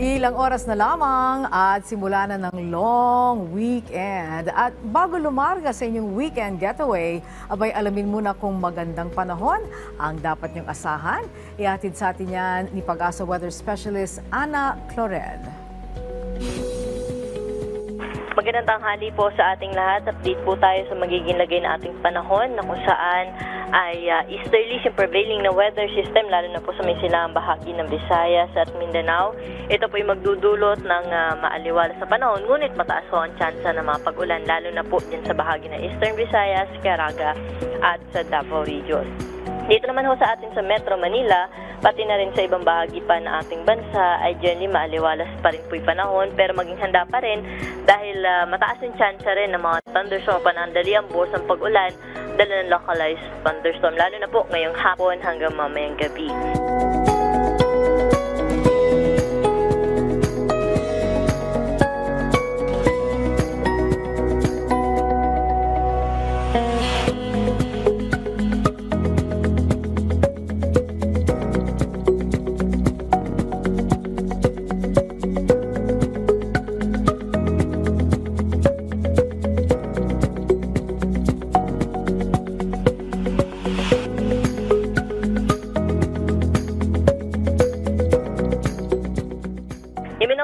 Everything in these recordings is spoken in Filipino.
Ilang oras na lamang at simula na ng long weekend. At bago lumarga sa inyong weekend getaway, abay alamin muna kung magandang panahon ang dapat niyong asahan. Ihatid sa atin yan ni Pag-asa Weather Specialist Ana Cloren. Magandang tanghali po sa ating lahat. Update po tayo sa magiging lagay na ating panahon na kung saan ay easterly yung prevailing na weather system, lalo na po sa may silang bahagi ng Visayas at Mindanao. Ito po yung magdudulot ng maaliwala sa panahon, ngunit mataas po ang tsansa ng mga pag-ulan, lalo na po din sa bahagi ng Eastern Visayas, Caraga at sa Davao Region. Dito naman ho sa atin sa Metro Manila, pati na rin sa ibang bahagi pa ng ating bansa ay generally maaliwalas pa rin po yung panahon, pero maging handa pa rin dahil mataas yung chance rin ng mga thunderstorm, panandalian po sa pag-ulan, dala ng localized thunderstorm, lalo na po ngayong hapon hanggang mamayang gabi.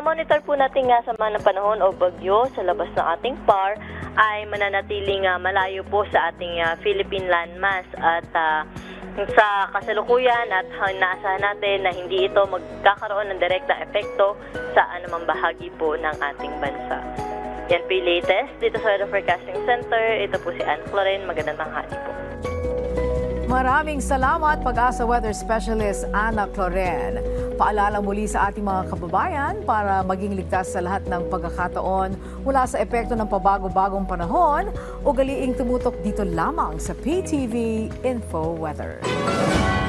Monitor po natin nga sama ng panahon o bagyo sa labas ng ating PAR ay mananatiling malayo po sa ating Philippine landmass at sa kasalukuyan at naasahan natin na hindi ito magkakaroon ng direktang epekto sa anumang bahagi po ng ating bansa. Yan po yung latest dito sa Weather Forecasting Center. Ito po si Ana Cloren. Magandang tanghali po. Maraming salamat, Pag-asa Weather Specialist Ana Cloren. Paalala muli sa ating mga kababayan para maging ligtas sa lahat ng pagkakataon mula sa epekto ng pabago-bagong panahon, ugaliing tumutok dito lamang sa PTV Info Weather.